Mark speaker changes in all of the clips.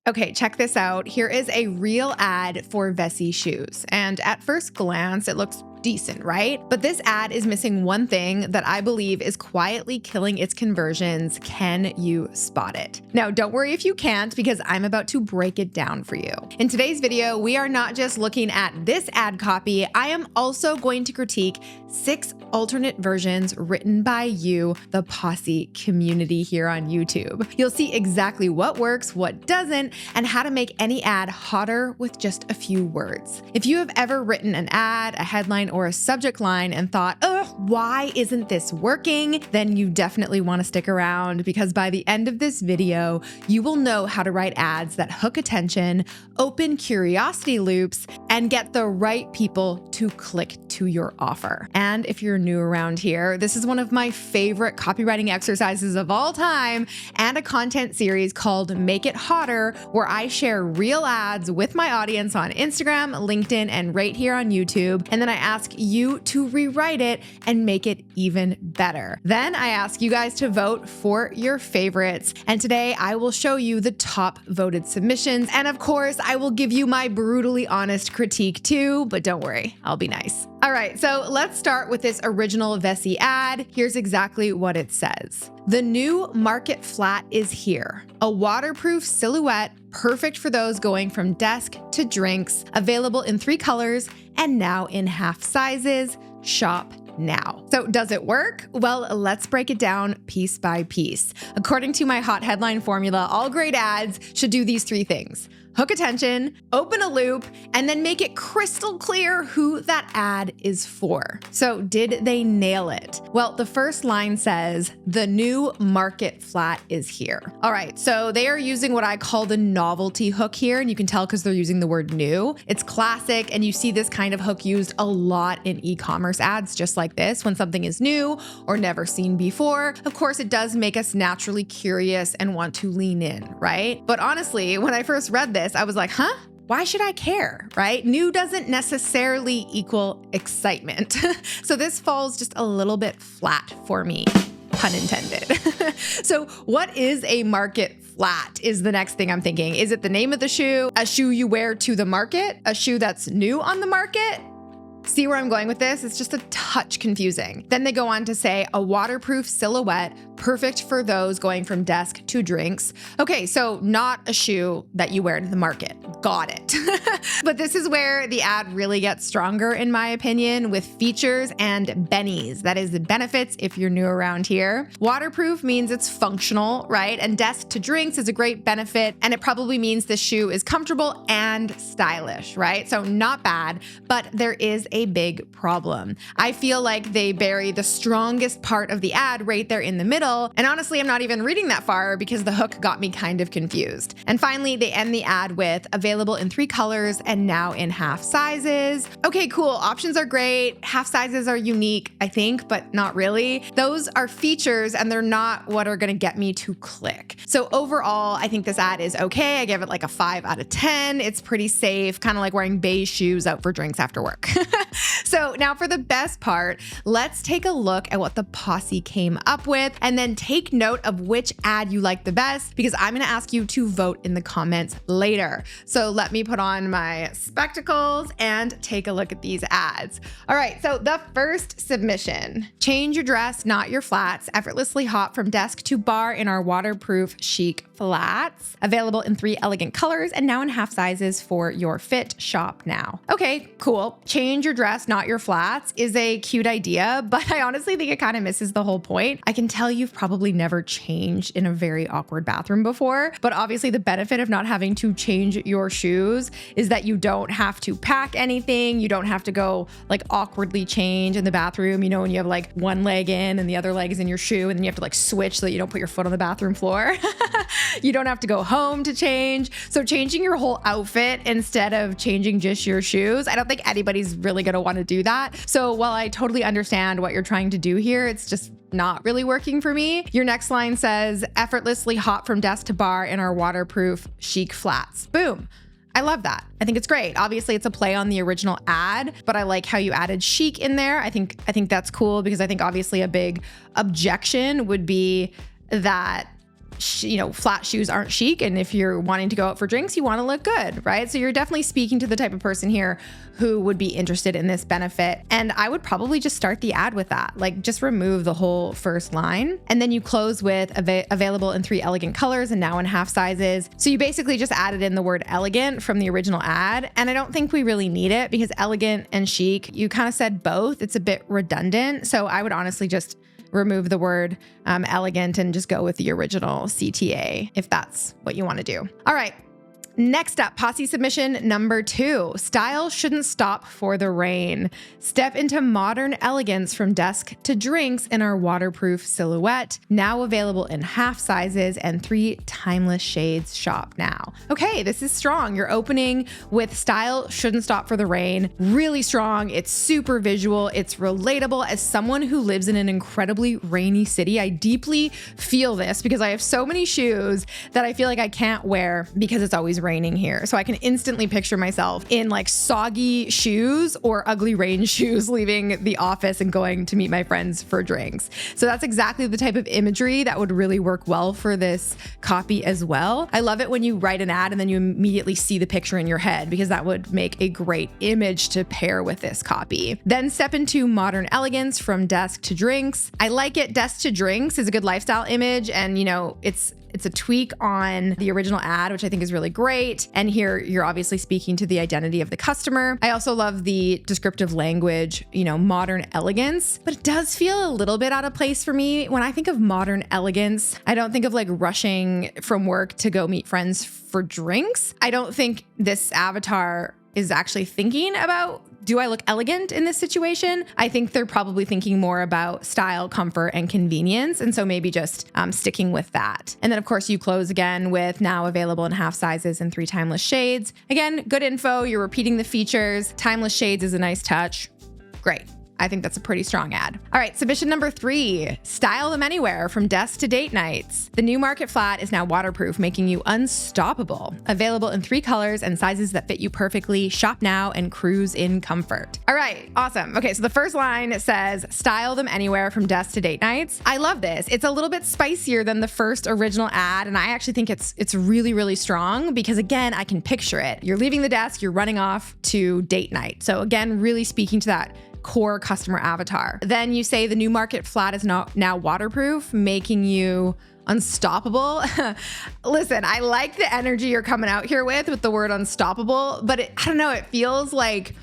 Speaker 1: Okay, check this out. Here is a real ad for Vessi shoes. And at first glance, it looks decent, right? But this ad is missing one thing that I believe is quietly killing its conversions. Can you spot it? Now, don't worry if you can't, because I'm about to break it down for you. In today's video, we are not just looking at this ad copy, I am also going to critique 6 alternate versions written by you, the Posse community here on YouTube. You'll see exactly what works, what doesn't, and how to make any ad hotter with just a few words. If you have ever written an ad, a headline, or a subject line and thought, ugh, why isn't this working? Then you definitely want to stick around, because by the end of this video, you will know how to write ads that hook attention, open curiosity loops, and get the right people to click to your offer. And if you're new around here, this is one of my favorite copywriting exercises of all time and a content series called Make It Hotter, where I share real ads with my audience on Instagram, LinkedIn, and right here on YouTube. And then I ask you to rewrite it and make it even better. Then I ask you guys to vote for your favorites. And today I will show you the top voted submissions. And of course, I will give you my brutally honest critique too, but don't worry, I'll be nice. All right, so let's start with this original Vessi ad. Here's exactly what it says. The new market flat is here. A waterproof silhouette, perfect for those going from desk to drinks, available in 3 colors and now in half sizes. Shop now. So does it work? Well, let's break it down piece by piece. According to my hot headline formula, all great ads should do these 3 things: hook attention, open a loop, and then make it crystal clear who that ad is for. So did they nail it? Well, the first line says, the new market flat is here. All right, so they are using what I call the novelty hook here, and you can tell because they're using the word new. It's classic, and you see this kind of hook used a lot in e-commerce ads, just like this, when something is new or never seen before. Of course, it does make us naturally curious and want to lean in, right? But honestly, when I first read this, I was like, huh? Why should I care, right? New doesn't necessarily equal excitement. So this falls just a little bit flat for me, pun intended. So what is a market flat is the next thing I'm thinking. Is it the name of the shoe? A shoe you wear to the market? A shoe that's new on the market? See where I'm going with this? It's just a touch confusing. Then they go on to say a waterproof silhouette, perfect for those going from desk to drinks. Okay, so not a shoe that you wear to the market. Got it. But this is where the ad really gets stronger, in my opinion, with features and bennies. That is the benefits if you're new around here. Waterproof means it's functional, right? And desk to drinks is a great benefit, and it probably means the shoe is comfortable and stylish, right? So not bad, but there is a big problem. I feel like they bury the strongest part of the ad right there in the middle. And honestly, I'm not even reading that far because the hook got me kind of confused. And finally, they end the ad with available in 3 colors and now in half sizes. Okay, cool. Options are great. Half sizes are unique, I think, but not really. Those are features and they're not what are going to get me to click. So overall, I think this ad is okay. I give it like a 5 out of 10. It's pretty safe, kind of like wearing beige shoes out for drinks after work. So now for the best part, let's take a look at what the Posse came up with and then take note of which ad you like the best, because I'm going to ask you to vote in the comments later. So let me put on my spectacles and take a look at these ads. All right, so the first submission: change your dress, not your flats. Effortlessly hop from desk to bar in our waterproof chic flats. Available in 3 elegant colors and now in half sizes for your fit. Shop now. Okay, cool. Change your dress, not your flats is a cute idea, but I honestly think it kind of misses the whole point. I can tell you've probably never changed in a very awkward bathroom before, but obviously the benefit of not having to change your shoes is that you don't have to pack anything. You don't have to go like awkwardly change in the bathroom, you know, when you have like one leg in and the other leg is in your shoe and then you have to like switch so that you don't put your foot on the bathroom floor. You don't have to go home to change. So changing your whole outfit instead of changing just your shoes, I don't think anybody's really going to want to do that. So while I totally understand what you're trying to do here, it's just not really working for me. Your next line says, effortlessly hop from desk to bar in our waterproof chic flats. Boom. I love that. I think it's great. Obviously, it's a play on the original ad, but I like how you added chic in there. I think that's cool because I think obviously a big objection would be that flat shoes aren't chic. And if you're wanting to go out for drinks, you want to look good, right? So you're definitely speaking to the type of person here who would be interested in this benefit. And I would probably just start the ad with that. Like, just remove the whole first line. And then you close with available in 3 elegant colors and now in half sizes. So you basically just added in the word elegant from the original ad. And I don't think we really need it because elegant and chic, you kind of said both. It's a bit redundant. So I would honestly just remove the word elegant and just go with the original CTA if that's what you want to do. All right. Next up, posse submission number 2, style shouldn't stop for the rain. Step into modern elegance from desk to drinks in our waterproof silhouette, now available in half sizes and 3 timeless shades. Shop now. Okay, this is strong. You're opening with style shouldn't stop for the rain. Really strong. It's super visual. It's relatable. As someone who lives in an incredibly rainy city, I deeply feel this because I have so many shoes that I feel like I can't wear because it's always raining here. So I can instantly picture myself in like soggy shoes or ugly rain shoes leaving the office and going to meet my friends for drinks. So that's exactly the type of imagery that would really work well for this copy as well. I love it when you write an ad and then you immediately see the picture in your head because that would make a great image to pair with this copy. Then step into modern elegance from desk to drinks. I like it. Desk to drinks is a good lifestyle image, and it's a tweak on the original ad, which I think is really great. And here you're obviously speaking to the identity of the customer. I also love the descriptive language, modern elegance, but it does feel a little bit out of place for me. When I think of modern elegance, I don't think of like rushing from work to go meet friends for drinks. I don't think this avatar is actually thinking about, do I look elegant in this situation? I think they're probably thinking more about style, comfort, and convenience. And so maybe just sticking with that. And then of course you close again with now available in half sizes and 3 timeless shades. Again, good info. You're repeating the features. Timeless shades is a nice touch. Great. I think that's a pretty strong ad. All right, submission number 3, style them anywhere from desk to date nights. The new market flat is now waterproof, making you unstoppable. Available in 3 colors and sizes that fit you perfectly. Shop now and cruise in comfort. All right, awesome. Okay, so the first line says, style them anywhere from desk to date nights. I love this. It's a little bit spicier than the first original ad, and I actually think it's really, really strong because again, I can picture it. You're leaving the desk, you're running off to date night. So again, really speaking to that core customer avatar. Then you say the new market flat is now waterproof, making you unstoppable. Listen, I like the energy you're coming out here with the word unstoppable, but I don't know, it feels like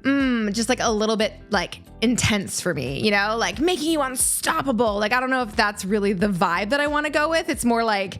Speaker 1: just like a little bit like intense for me, like making you unstoppable. Like, I don't know if that's really the vibe that I want to go with. It's more like,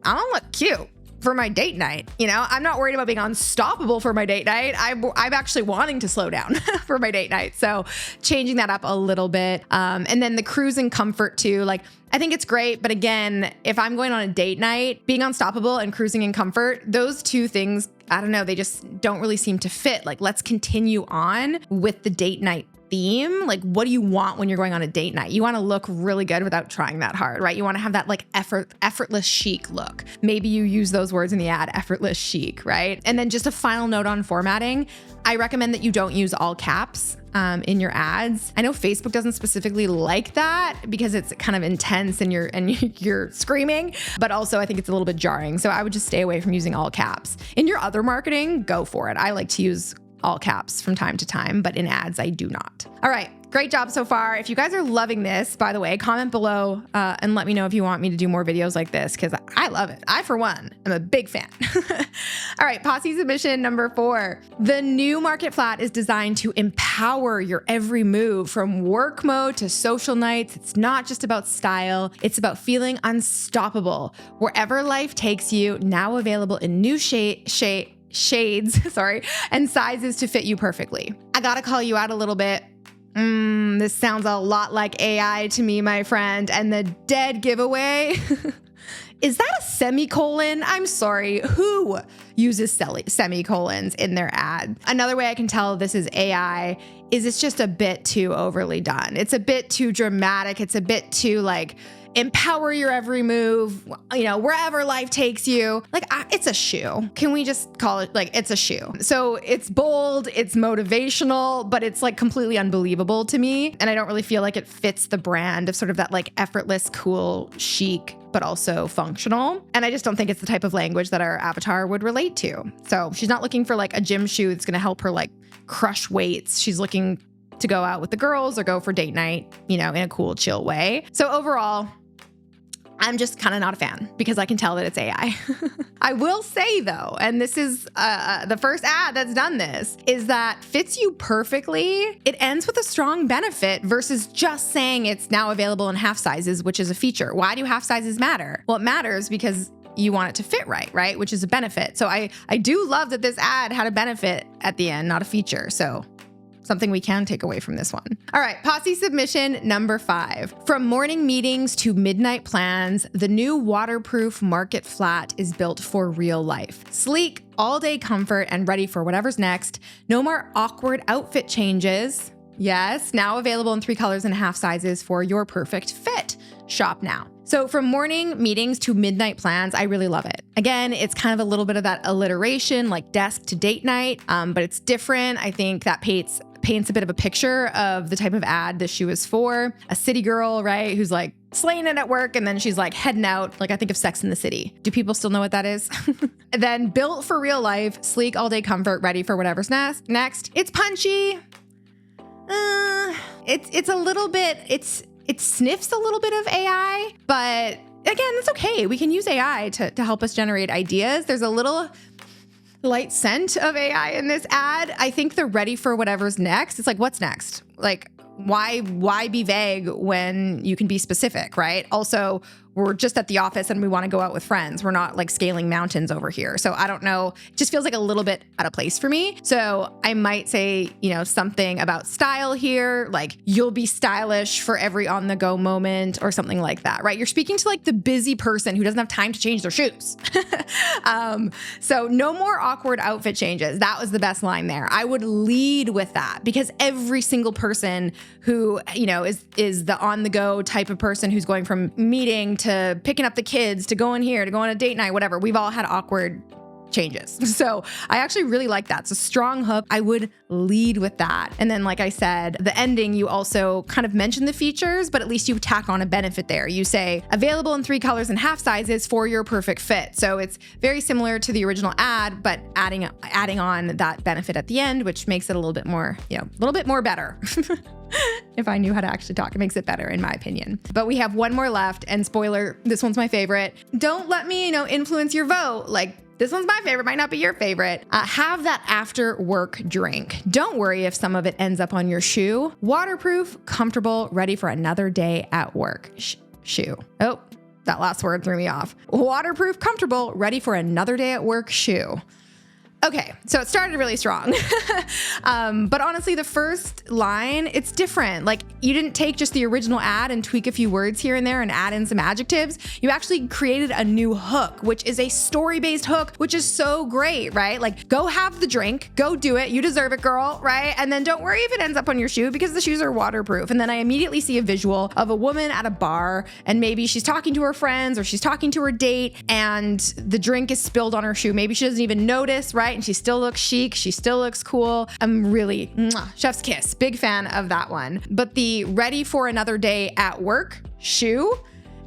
Speaker 1: I don't look cute for my date night. I'm not worried about being unstoppable for my date night. I'm actually wanting to slow down for my date night. So changing that up a little bit. And then the cruise and comfort too. Like, I think it's great. But again, if I'm going on a date night, being unstoppable and cruising in comfort, those two things, I don't know, they just don't really seem to fit. Like, let's continue on with the date night theme. Like, what do you want when you're going on a date night? You want to look really good without trying that hard, right? You want to have that like effortless chic look. Maybe you use those words in the ad, effortless chic, right? And then just a final note on formatting. I recommend that you don't use all caps in your ads. I know Facebook doesn't specifically like that because it's kind of intense and you're screaming, but also I think it's a little bit jarring. So I would just stay away from using all caps. In your other marketing, go for it. I like to use all caps from time to time, but in ads, I do not. All right. Great job so far. If you guys are loving this, by the way, comment below and let me know if you want me to do more videos like this because I love it. I, for one, am a big fan. All right, posse submission number 4. The new market flat is designed to empower your every move from work mode to social nights. It's not just about style. It's about feeling unstoppable. Wherever life takes you, now available in new shades, and sizes to fit you perfectly. I gotta call you out a little bit. This sounds a lot like AI to me, my friend. And the dead giveaway, is that a semicolon? I'm sorry, who uses semicolons in their ad? Another way I can tell this is AI is it's just a bit too overly done. It's a bit too dramatic. It's a bit too like empower your every move, wherever life takes you. Like, it's a shoe. Can we just call it like it's a shoe? So it's bold, it's motivational, but it's like completely unbelievable to me. And I don't really feel like it fits the brand of sort of that like effortless, cool, chic, but also functional. And I just don't think it's the type of language that our avatar would relate to. So she's not looking for like a gym shoe that's going to help her like crush weights. She's looking to go out with the girls or go for date night, in a cool, chill way. So overall, I'm just kind of not a fan because I can tell that it's AI. I will say though, and this is the first ad that's done this, is that fits you perfectly. It ends with a strong benefit versus just saying it's now available in half sizes, which is a feature. Why do half sizes matter? Well, it matters because you want it to fit right? Which is a benefit. So I do love that this ad had a benefit at the end, not a feature. So something we can take away from this one. All right, posse submission number 5. From morning meetings to midnight plans, the new waterproof market flat is built for real life. Sleek, all-day comfort, and ready for whatever's next. No more awkward outfit changes. Yes, now available in 3 colors and half sizes for your perfect fit. Shop now. So from morning meetings to midnight plans, I really love it. Again, it's kind of a little bit of that alliteration, like desk to date night, but it's different. I think that paints a bit of a picture of the type of ad this shoe is for. A city girl, right, who's like slaying it at work, and then she's like heading out. Like I think of Sex in the City. Do people still know what that is? And then built for real life, sleek, all-day comfort, ready for whatever's next. It's punchy. It's a little bit, it sniffs a little bit of AI, but again, that's okay. We can use AI to help us generate ideas. There's a little light scent of AI in this ad. I think they're ready for whatever's next. It's like, what's next? Like, why be vague when you can be specific, right? Also, we're just at the office and we want to go out with friends. We're not like scaling mountains over here. So I don't know. It just feels like a little bit out of place for me. So I might say, something about style here, like you'll be stylish for every on the go moment or something like that, right? You're speaking to like the busy person who doesn't have time to change their shoes. So no more awkward outfit changes. That was the best line there. I would lead with that because every single person who, is the on the go type of person who's going from meeting to picking up the kids, to going here, to go on a date night, whatever. We've all had awkward changes. So I actually really like that. It's a strong hook. I would lead with that. And then, like I said, the ending, you also kind of mention the features, but at least you tack on a benefit there. You say available in 3 colors and half sizes for your perfect fit. So it's very similar to the original ad, but adding on that benefit at the end, which makes it a little bit more, better. If I knew how to actually talk, it makes it better in my opinion. But we have one more left, and spoiler, this one's my favorite. Don't let me, influence your vote. Like, this one's my favorite, might not be your favorite. Have that after work drink. Don't worry if some of it ends up on your shoe. Waterproof, comfortable, ready for another day at work. Shoe. Oh, that last word threw me off. Waterproof, comfortable, ready for another day at work shoe. Okay, so it started really strong. But honestly, the first line, it's different. Like, you didn't take just the original ad and tweak a few words here and there and add in some adjectives. You actually created a new hook, which is a story-based hook, which is so great, right? Like, go have the drink, go do it. You deserve it, girl, right? And then don't worry if it ends up on your shoe because the shoes are waterproof. And then I immediately see a visual of a woman at a bar, and maybe she's talking to her friends or she's talking to her date, and the drink is spilled on her shoe. Maybe she doesn't even notice, right? And she still looks chic. She still looks cool. I'm really, chef's kiss. Big fan of that one. But the ready for another day at work shoe,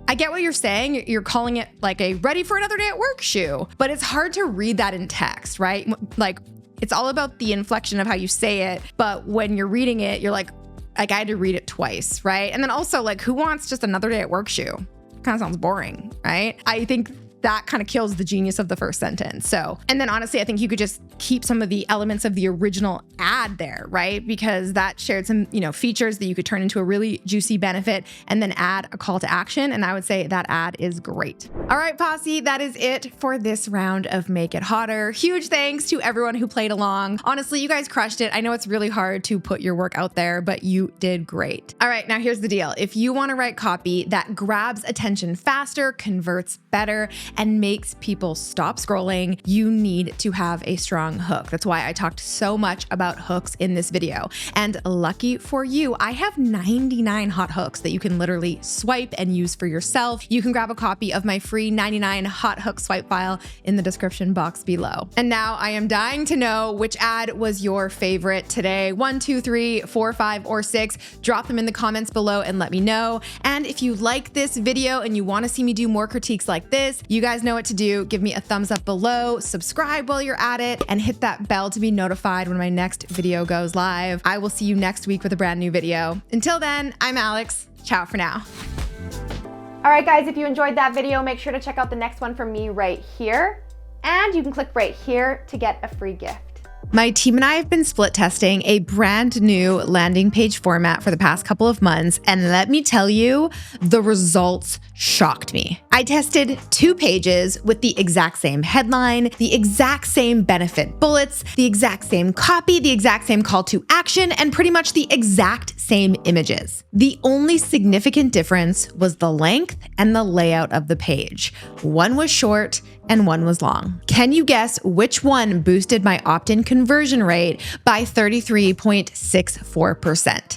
Speaker 1: I get what you're saying. You're calling it like a ready for another day at work shoe, but it's hard to read that in text, right? Like, it's all about the inflection of how you say it. But when you're reading it, you're like I had to read it twice, right? And then also, like, who wants just another day at work shoe? Kind of sounds boring, right? I think that kind of kills the genius of the first sentence. So, and then honestly, I think you could just keep some of the elements of the original ad there, right? Because that shared some, features that you could turn into a really juicy benefit and then add a call to action. And I would say that ad is great. All right, Posse, that is it for this round of Make It Hotter. Huge thanks to everyone who played along. Honestly, you guys crushed it. I know it's really hard to put your work out there, but you did great. All right, now here's the deal. If you want to write copy that grabs attention faster, converts better, and makes people stop scrolling, you need to have a strong hook. That's why I talked so much about hooks in this video. And lucky for you, I have 99 hot hooks that you can literally swipe and use for yourself. You can grab a copy of my free 99 hot hook swipe file in the description box below. And now I am dying to know which ad was your favorite today. 1, 2, 3, 4, 5, or 6. Drop them in the comments below and let me know. And if you like this video and you want to see me do more critiques like this, you guys know what to do. Give me a thumbs up below, subscribe while you're at it, and hit that bell to be notified when my next video goes live. I will see you next week with a brand new video. Until then, I'm Alex. Ciao for now.
Speaker 2: All right, guys, if you enjoyed that video, make sure to check out the next one from me right here. And you can click right here to get a free gift.
Speaker 1: My team and I have been split testing a brand new landing page format for the past couple of months, and let me tell you, the results shocked me. I tested 2 pages with the exact same headline, the exact same benefit bullets, the exact same copy, the exact same call to action, and pretty much the exact same images. The only significant difference was the length and the layout of the page. One was short and one was long. Can you guess which one boosted my opt-in conversion rate by 33.64%?